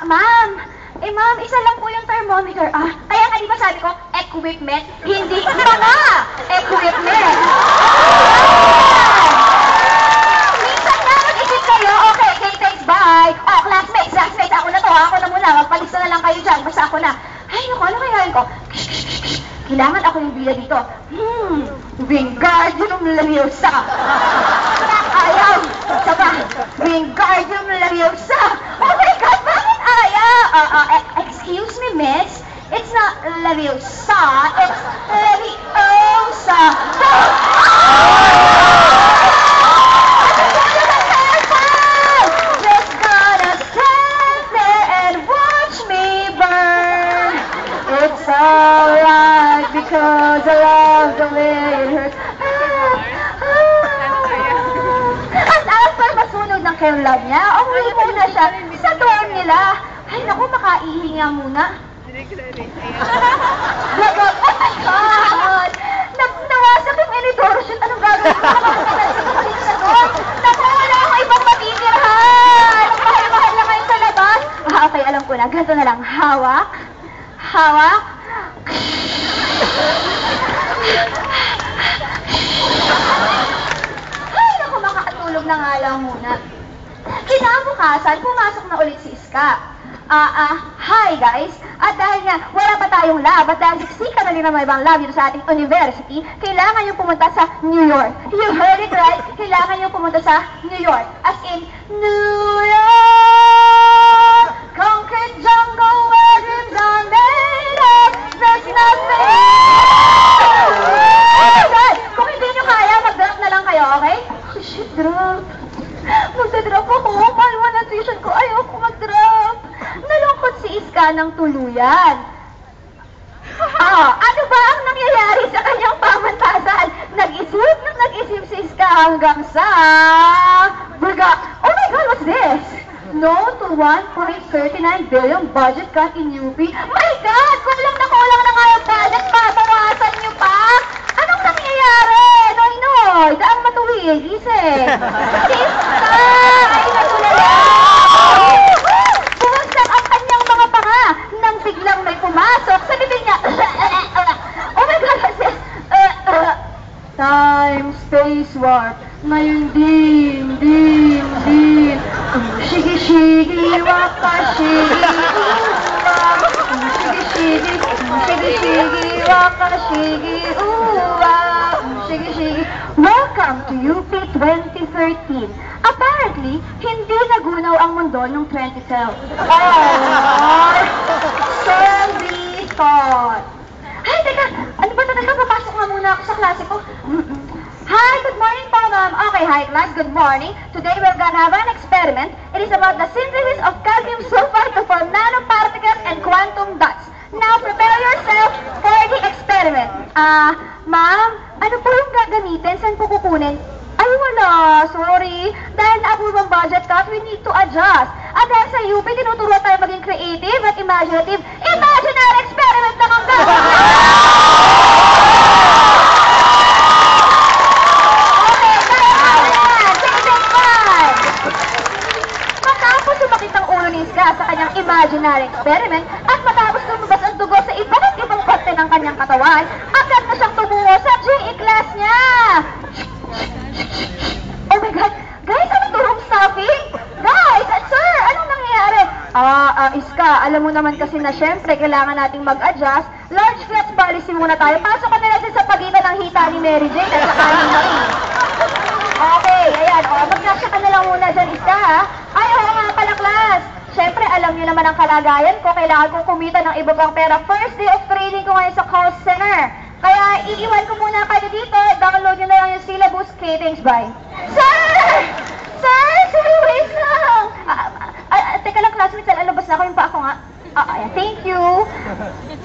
Ma'am. Ma'am, isa lang po yung thermometer. Kaya nga di ba sabi ko, equipment? Hindi mga equipment. Minsan nga mag-isip kayo, okay, thanks, bye. Classmates, ako na to, ako na muna. Magpalista na lang kayo dyan, basta ako na. Ay, naku, ano kaya ko? Kailangan ako yung bida dito. Wingardium Leviosa. Ayaw. Saba. Wingardium Leviosa. Oh my God, bakit ayaw? Excuse me, miss. It's not Leviosa. It's Leviosa. Just gonna stand there and watch me burn. It's alright because I love the way it hurts. At after masunog ng love niya, umuwi muna siya sa dorm nila. Ay naku, makaihinga muna. Oh my God! Nawasak yung endorsion. Anong gagawin ko? Sa dorm? Naku, wala akong ibang matitirhan. Mahal-mahal na kayo sa labas. Okay, alam ko na. Ganito na lang. Hawak. Ay, naku, makakatulog na nga lang muna. Kinabukasan, pumasok na ulit si Iska. Hi guys. At dahil nga, wala pa tayong lab, at dahil siksika na rin naman ibang lab dito sa ating university, kailangan yung pumunta sa New York. You heard it right? Kailangan yung pumunta sa New York. As in, New York, concrete jungle where dreams are made of, there's nothing. Oh my God! Kung hindi nyo kaya, mag-drop na lang kayo, okay? Oh shit, drop. Magda-drop ako. Malwa na tuition ko. Ayoko mag-drop. Nalungkot si Iska ng tuluyan. Ano ba ang nangyayari sa kanyang pamantasan? Nag-isip si Iska hanggang sa... Oh my God, what's this? No to 1.39 billion budget cut in UP. My God! Kulang na nga yung budget. Babawasan niyo pa? Anong nangyayari? Noy, daang matuwid. Gising. Si Iska! Ay, natulala! Bumagsak ang kanyang mga panga nang biglang may pumasok sa bibig niya. Oh my God, what's this? Time, space warp. Ngayon din. Shigi, waka, shigi, shigi, waka, shigi, shigi. Welcome to UP 2013. Apparently, hindi nagunaw ang mundo noong 2012. So we thought. Ay, teka, ano ba talaga? Papasok nga muna ako sa klase ko. Hi, good morning po, ma'am. Okay, hi class, good morning. Today we're gonna have an experiment. It is about the synthesis of calcium sulfide to form nanoparticles and quantum dots. Now, prepare yourself for the experiment. Ma'am, ano po yung gagamitin? Saan po kukunin? Ay, wala. Sorry. Dahil na-approve ang budget cut, we need to adjust. At dahil sa UP, tinuturo tayo maging creative at imaginative. Imaginary experiment lang ang gagawin! Okay, kaya yan. Take five. Matapos sumakit ang ulo ni Iska sa kanyang imaginary experiment at matapos lumabas ang dugo sa iba't ibang parte ng kanyang katawan, agad na siyang tumungo sa GE class niya. Oh my God! Guys, anong turong stuffing? Guys, sir, anong nangyayari? Iska, alam mo naman kasi na syempre kailangan nating mag-adjust. Large class policy muna tayo. Pasok ka na natin sa pagitan ng hita ni Mary Jane at saka ni Marie. Okay, ayan. Mag-kasya ka na lang muna dyan, Iska, ha? Ay, oo nga pala, class. Syempre, alam niyo naman ang kalagayan ko. Kailangan kong kumita ng iba pang pera. First day of training ko ngayon sa call center. Kaya, iiwan ko muna kayo dito. Download nyo na lang yung syllabus. Okay, thanks, bye. Sir! Wait lang! Teka lang, classmates. Alabas na ako yung pa ako nga. Thank you.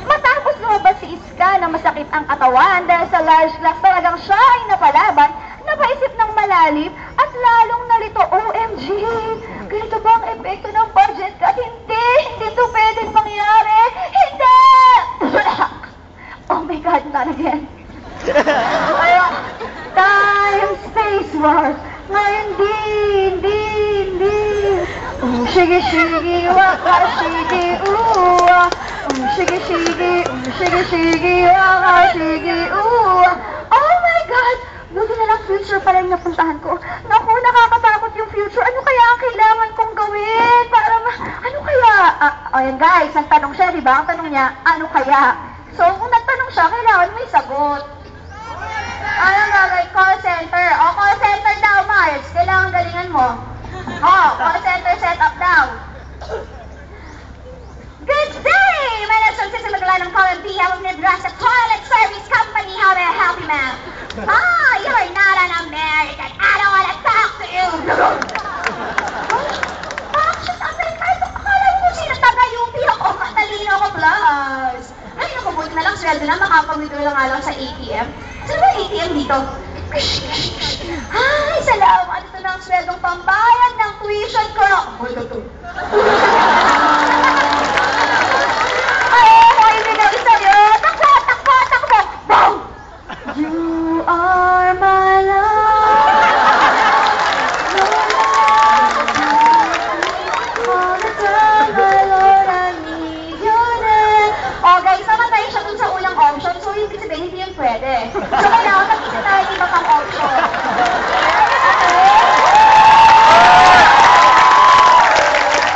Matapos lumabas si Iska na masakit ang katawan dahil sa large class talagang siya ay napalaban, napaisip ng malalim at lalong nalito. OMG! Ganito ba ang epekto ng budget cut? Hindi ito pwedeng mangyari. Hindi! Oh my God, not again. Time, space warp. Ngayon, hindi. Sige. shigi, wakashigi, uwa. Shigi, shigi, shigi, shigi, wakashigi, uwa. Oh my God! Buti na lang future pala yung napuntahan ko. Naku, nakakatakot yung future. Ano kaya ang kailangan kong gawin? Ano kaya? Ayan guys, nagtanong siya, di ba? Ang tanong niya, ano kaya? So, kung nagtanong siya, kailangan may sagot. Anong gagawin? Call center. O, call center daw, Mars. Kailangan galingan mo. O, call center setup daw. Good day! My name is Francisco Magalan. I'm calling behalf of Nebraska Toilet Service Company. How may I help you, ma'am? You're not an American. I don't want to talk to you. Bakit Amerikano? Akala mo sino taga-UP ako. Matalino ko, plus. Ay, naku, buti na lang sweldo na. Makapag-withdraw nga lang sa ATM. Saan ba ATM dito? Ay, salamat. Ito na ang sweldong pambayad ng tuition ko. You are my love. All the time, my Lord, I need your name. Oh, guys, namatay siya dun sa unang option, so ibig sabihin hindi yun pwede. So, kailangan mag-isip tayo iba pang option.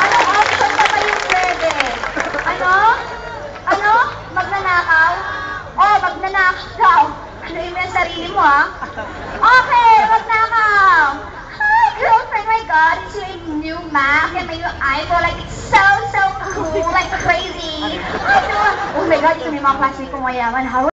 Anong option pa ba yung pwede? Ano? Magnanakaw? Oh, magnanakaw. Ano yung sarili mo, ha? Okay, magnakaw. Hi, girlfriend. My God, it's your new Mac and my new iPhone. Like, it's so cool. Like, crazy. Oh my God, ito may mga classmate kong mayaman. How